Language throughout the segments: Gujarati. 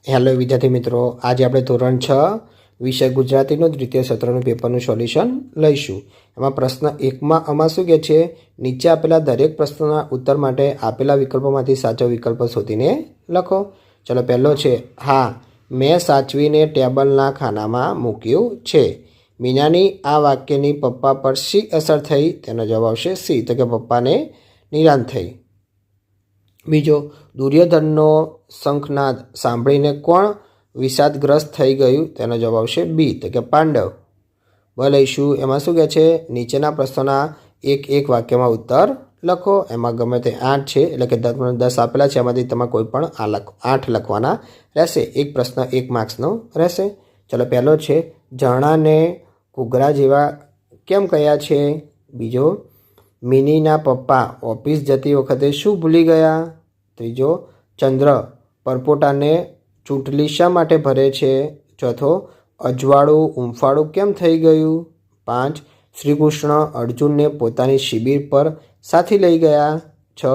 હેલો વિદ્યાર્થી મિત્રો, આજે આપણે ધોરણ 6 વિષય ગુજરાતીનું દ્વિતીય સત્રનું પેપરનું સોલ્યુશન લઈશું. એમાં પ્રશ્ન 1માં આમાં શું કહે છે, નીચે આપેલા દરેક પ્રશ્નના ઉત્તર માટે આપેલા વિકલ્પોમાંથી સાચો વિકલ્પ શોધીને લખો. ચલો, પહેલો છે, હા મેં સાચવીને ટેબલના ખાનામાં મૂક્યું છે. મીનાની આ વાક્યની પપ્પા પર શી અસર થઈ? તેનો જવાબ આવશે સી, તો કે પપ્પાને નિરાંત થઈ. બીજો, દુર્યોધનનો શંખનાદ સાંભળીને કોણ વિષાદગ્રસ્ત થઈ ગયું? તેનો જવાબ આવશે બી, તો કે પાંડવ. લઈશું એમાં શું કહે છે, નીચેના પ્રશ્નોના એક વાક્યમાં ઉત્તર લખો. એમાં ગમે તે 8 છે, એટલે કે 10 આપેલા છે, એમાંથી તમારે કોઈ પણ 8 લખવાના રહેશે. એક પ્રશ્ન 1 માર્ક્સનો રહેશે. ચલો, પહેલો છે, ઝરણાને ઘૂઘરા જેવા કેમ કહ્યા છે? બીજો, મિનીના પપ્પા ઓફિસ જતી વખતે શું ભૂલી ગયા? ત્રીજો, ચંદ્ર પરપોટાને ચૂંટલી શા માટે ભરે છે? ચોથો, અજવાળું ઉંફાળું કેમ થઈ ગયું? 5, શ્રીકૃષ્ણ અર્જુનને પોતાની શિબિર પર સાથી લઈ ગયા? 6,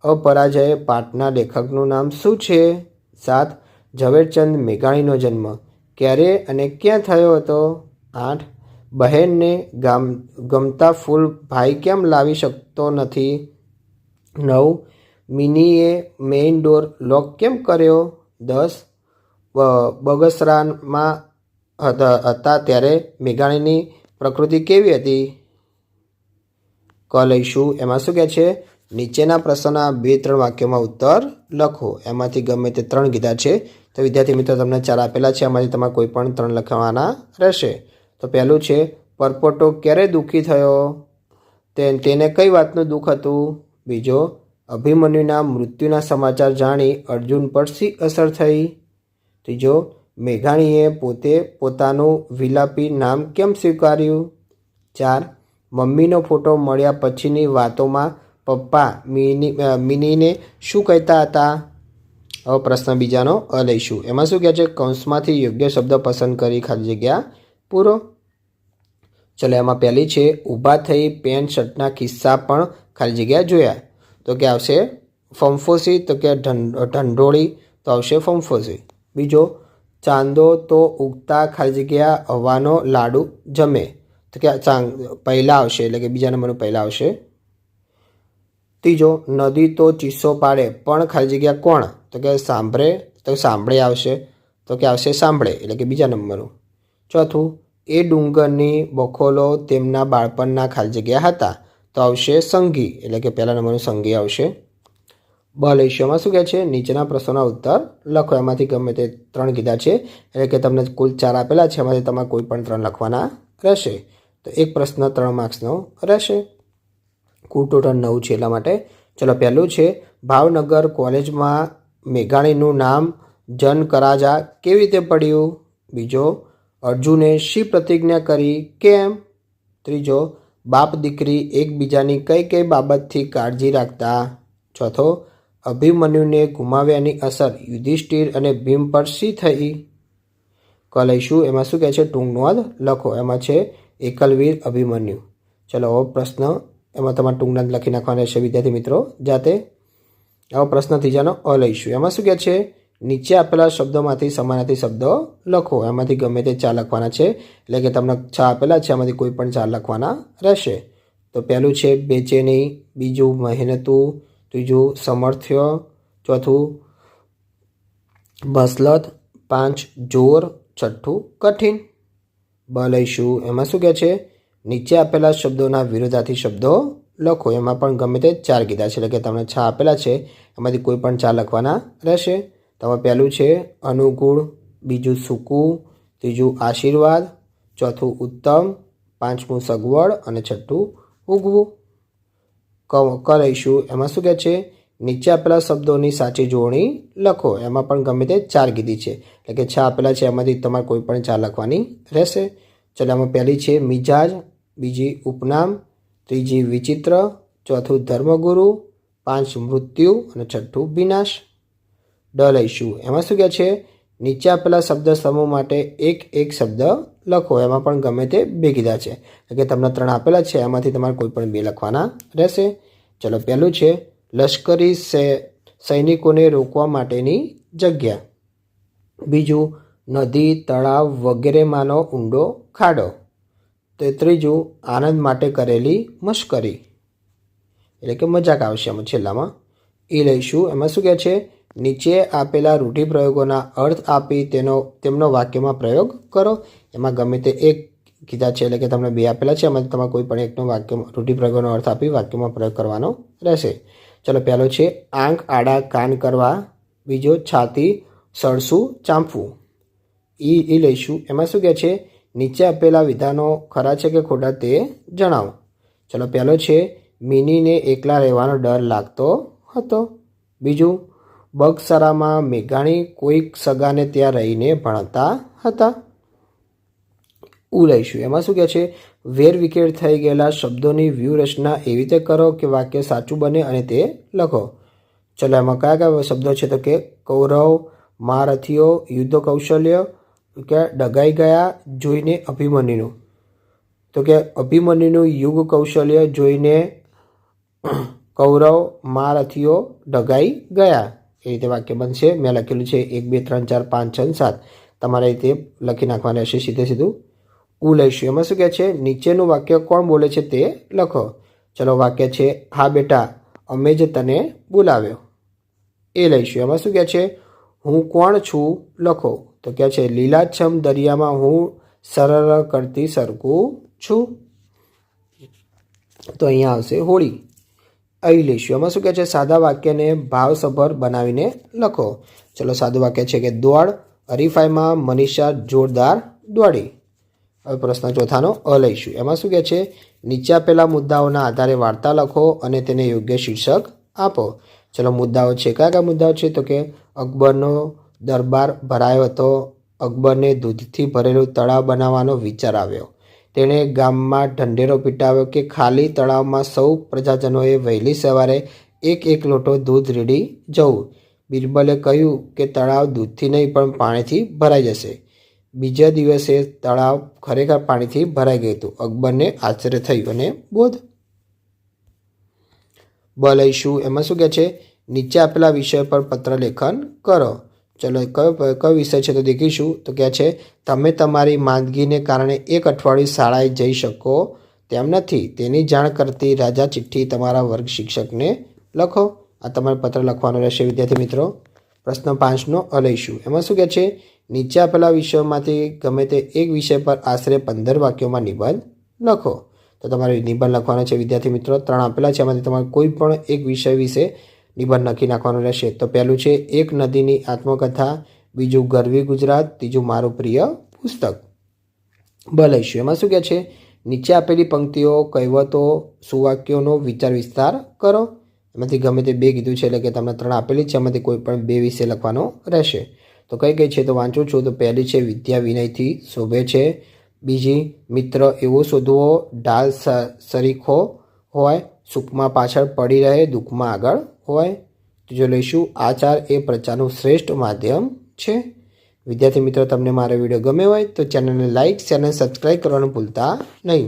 અપરાજય પાઠના લેખકનું નામ શું છે? 7, ઝવેરચંદ મેઘાણીનો જન્મ ક્યારે અને ક્યાં થયો હતો? 8, બહેનને ગમતા ફૂલ ભાઈ કેમ લાવી શકતો નથી? 9, મિનીએ મેઇન ડોર લોક કેમ કર્યો? 10, બગસરામાં હતા ત્યારે મેઘાણીની પ્રકૃતિ કેવી હતી? લઈશું એમાં શું કહે છે, નીચેના પ્રશ્નના 2-3 વાક્યોમાં ઉત્તર લખો. એમાંથી ગમે તે 3 કીધા છે, તો વિદ્યાર્થી મિત્રો તમને 4 આપેલા છે, એમાંથી તમારે કોઈ પણ 3 લખવાના રહેશે. તો પહેલું છે, પરપોટો ક્યારે દુઃખી થયો? તેને કઈ વાતનું દુઃખ હતું? બીજો, અભિમન્યુના મૃત્યુના સમાચાર જાણી અર્જુન પર શી અસર થઈ? ત્રીજો, મેઘાણીએ પોતાનું વિલાપી નામ કેમ સ્વીકાર્યું? 4, મમ્મીનો ફોટો મળ્યા પછીની વાતોમાં પપ્પા મિનીને શું કહેતા હતા? હવે પ્રશ્ન બીજાનો લઈશું. એમાં શું કહે છે, કૌંસમાંથી યોગ્ય શબ્દ પસંદ કરી ખાલી જગ્યા પૂરો. ચલો, એમાં પહેલી છે, ઊભા થઈ પેન્ટ શર્ટના ખિસ્સા પણ ખાલી જગ્યા જોયા. તો કે આવશે ફંફોસી, તો કે ઢંઢોળી, તો આવશે ફંફોસી. બીજો, ચાંદો તો ઉગતા ખાલી જગ્યા હવાનો લાડુ જમે, તો કે પહેલાં આવશે, એટલે કે બીજા નંબરનું પહેલાં આવશે. ત્રીજો, નદી તો ચીસો પાડે પણ ખાલી જગ્યા કોણ? તો કે સાંભળે, તો સાંભળે આવશે, તો કે આવશે સાંભળે, એટલે કે બીજા નંબરનું. ચોથું, એ ડુંગરની બખોલો તેમના બાળપણના ખાલી જગ્યા હતા, તો આવશે સંગી, એટલે કે પહેલા નંબરનું સંગી આવશે. લઈશુંમાં શું કહે છે, નીચેના પ્રશ્નોના ઉત્તર લખો. એમાંથી ગમે તે 3 કીધા છે, એટલે કે તમને કુલ 4 આપેલા છે, એમાંથી તમારે કોઈ પણ 3 લખવાના રહેશે. તો એક પ્રશ્ન 3 માર્ક્સનો રહેશે. કુલ ટોટલ 9 છે, એટલા માટે. ચલો, પહેલું છે, ભાવનગર કોલેજમાં મેઘાણીનું નામ જન કરાજા કેવી રીતે પડ્યું? બીજો, અર્જુને શી પ્રતિજ્ઞા કરી, કેમ? ત્રીજો, બાપ દીકરી એકબીજાની કઈ બાબતથી કાળજી રાખતા? ચોથો, અભિમન્યુને ગુમાવ્યાની અસર યુધિષ્ઠિર અને ભીમ પર શી થઈ? લઈશું એમાં શું કહે છે, ટૂંક નોંધ લખો. એમાં છે એકલવીર અભિમન્યુ. ચલો, હવે પ્રશ્ન એમાં તમારે ટૂંક નોંધ લખી નાખવાના રહેશે વિદ્યાર્થી મિત્રો જાતે. હવે પ્રશ્ન ત્રીજાનો લઈશું. એમાં શું કહે છે, નીચે આપેલા શબ્દોમાંથી સમાનાર્થી શબ્દો લખો. એમાંથી ગમે તે 4 લખવાના છે, એટલે કે તમને 6 આપેલા છે, એમાંથી કોઈ પણ 4 લખવાના રહેશે. તો પહેલું છે બેચેની, બીજું મહેનતુ, ત્રીજું સમર્થ્ય, ચોથું મસલત, 5 જોર, છઠ્ઠું કઠિન. લઈશું એમાં શું કહે છે, નીચે આપેલા શબ્દોના વિરોધાર્થી શબ્દો લખો. એમાં પણ ગમે તે 4 કીધા છે, એટલે કે તમને 6 આપેલા છે, એમાંથી કોઈ પણ 4 લખવાના રહેશે. તમારે પહેલું છે અનુકૂળ, બીજું સૂકું, ત્રીજું આશીર્વાદ, ચોથું ઉત્તમ, 5મું સગવડ અને છઠ્ઠું ઉગવું. લઈશું એમાં શું કહે છે, નીચે આપેલા શબ્દોની સાચી જોડણી લખો. એમાં પણ ગમે તે 4 કીધી છે, એટલે કે 6 આપેલા છે, એમાંથી તમારે કોઈ પણ 4 લખવાની રહેશે. ચલો, એમાં પહેલી છે મિજાજ, બીજી ઉપનામ, ત્રીજી વિચિત્ર, ચોથું ધર્મગુરુ, 5 મૃત્યુ અને છઠ્ઠું વિનાશ. લઈશું એમાં શું કહે છે, નીચે આપેલા શબ્દ સમૂહ માટે એક શબ્દ લખો. એમાં પણ ગમે તે 2 કીધા છે, એટલે કે તમને 3 આપેલા છે, એમાંથી તમારે કોઈ પણ 2 લખવાના રહેશે. ચલો, પહેલું છે લશ્કરી સૈનિકોને રોકવા માટેની જગ્યા. બીજું નદી, તળાવ વગેરેમાંનો ઊંડો ખાડો. તો ત્રીજું આનંદ માટે કરેલી મશ્કરી, એટલે કે મજાક આવશે એમાં છેલ્લામાં. એ લઈશું. એમાં શું કહે છે? નીચે આપેલા રૂઢિપ્રયોગોના અર્થ આપી તેમનો વાક્યમાં પ્રયોગ કરો. એમાં ગમે તે એક કીધા છે, એટલે કે તમને બે આપેલા છે, એમાંથી તમારે કોઈ પણ એકનો રૂઢિપ્રયોગોનો અર્થ આપી વાક્યમાં પ્રયોગ કરવાનો રહેશે. ચલો, પહેલો છે આંખ આડા કાન કરવા. બીજો છાતી સળસું ચાંપવું. એ લઈશું. એમાં શું કહે છે? નીચે આપેલા વિધાનો ખરા છે કે ખોટા તે જણાવો. ચલો, પહેલો છે મિનીને એકલા રહેવાનો ડર લાગતો હતો. બીજું બગસરામાં મેઘાણી કોઈક સગાને ત્યાં રહીને ભણતા હતા. લઈશું. એમાં શું કહે છે? વેરવિખેર થઈ ગયેલા શબ્દોની વ્યૂહરચના એવી રીતે કરો કે વાક્ય સાચું બને અને તે લખો. ચલો, એમાં કયા કયા શબ્દો છે? તો કે કૌરવ, મહારથીઓ, યુદ્ધ કૌશલ્ય, કે ડગાઈ ગયા જોઈને અભિમન્યુનું. તો કે અભિમન્યુનું યુગ કૌશલ્ય જોઈને કૌરવ મહારથીઓ ડગાઈ ગયા. એ રીતે વાક્ય બનશે. મેં લખેલું છે 1 2 3 4 5 6 7. તમારે રીતે લખી નાખવાનું રહેશે સીધે સીધું. લઈશું. એમાં શું કહે છે? નીચેનું વાક્ય કોણ બોલે છે તે લખો. ચલો, વાક્ય છે હા બેટા, અમે જ તને બોલાવ્યો. એ લઈશું. એમાં શું કહે છે? હું કોણ છું લખો. તો કહે છે લીલાછમ દરિયામાં હું સરળ કરતી સરકું છું. તો અહીંયા આવશે હોળી. અહીં લઈશું. એમાં શું કહે છે? સાદા વાક્યને ભાવસભર બનાવીને લખો. ચલો, સાદું વાક્ય છે કે દોડ હરીફાઈમાં મનીષા જોરદાર દોડી. હવે પ્રશ્ન ચોથાનો લઈશું. એમાં શું કહે છે? નીચે આપેલા મુદ્દાઓના આધારે વાર્તા લખો અને તેને યોગ્ય શીર્ષક આપો. ચલો, મુદ્દાઓ છે. કયા કયા મુદ્દાઓ છે? તો કે અકબરનો દરબાર ભરાયો હતો. અકબરને દૂધથી ભરેલું તળાવ બનાવવાનો વિચાર આવ્યો. તેણે ગામમાં ઢંઢેરો પીટાવ્યો કે ખાલી તળાવમાં સૌ પ્રજાજનોએ વહેલી સવારે એક લોટો દૂધ રેડી જવું. બિરબલે કહ્યું કે તળાવ દૂધથી નહીં પણ પાણીથી ભરાઈ જશે. બીજા દિવસે તળાવ ખરેખર પાણીથી ભરાઈ ગયું હતું. અકબરને આશ્ચર્ય થયું અને બોધ. લઈશું. એમાં શું કહે છે? નીચે આપેલા વિષય પર પત્ર લેખન કરો. ચલો, કયો વિષય છે તો દેખીશું. તો કહે છે તમે તમારી માંદગીને કારણે 1 અઠવાડિયું શાળાએ જઈ શકો તેમ નથી. તેની જાણ કરતી રાજા ચિઠ્ઠી તમારા વર્ગ શિક્ષકને લખો. આ તમારે પત્ર લખવાનો રહેશે વિદ્યાર્થી મિત્રો. પ્રશ્ન 5નો લઈશું. એમાં શું કહે છે? નીચે આપેલા વિષયોમાંથી ગમે તે એક વિષય પર આશરે 15 વાક્યોમાં નિબંધ લખો. તો તમારે નિબંધ લખવાનો છે વિદ્યાર્થી મિત્રો. 3 આપેલા છે, એમાંથી તમારે કોઈ પણ એક વિષય વિશે નિબંધ લખી નાખવાનું રહેશે. તો પહેલું છે એક નદીની આત્મકથા. બીજું ગરવી ગુજરાત. ત્રીજું મારું પ્રિય પુસ્તક. લઈશું. એમાં શું કહે છે? નીચે આપેલી પંક્તિઓ કહેવતો સુવાક્યોનો વિચાર વિસ્તાર કરો. એમાંથી ગમે તે 2 કીધું છે, એટલે કે તમને 3 આપેલી છે, એમાંથી કોઈ પણ 2 વિશે લખવાનો રહેશે. તો કઈ છે તો વાંચું છું. તો પહેલી છે વિદ્યા વિનયથી શોભે છે. બીજી મિત્ર એવો શોધવો ઢાલ સરીખો હોય, સુખમાં પાછળ પડી રહે, દુઃખમાં આગળ હોય. જો લઈશું આચાર એ પ્રચારનું શ્રેષ્ઠ માધ્યમ છે. વિદ્યાર્થી મિત્રો, તમને મારો વિડીયો ગમ્યો હોય તો ચેનલને લાઇક, શેર અને સબસ્ક્રાઈબ કરવાનું ભૂલતા નહીં.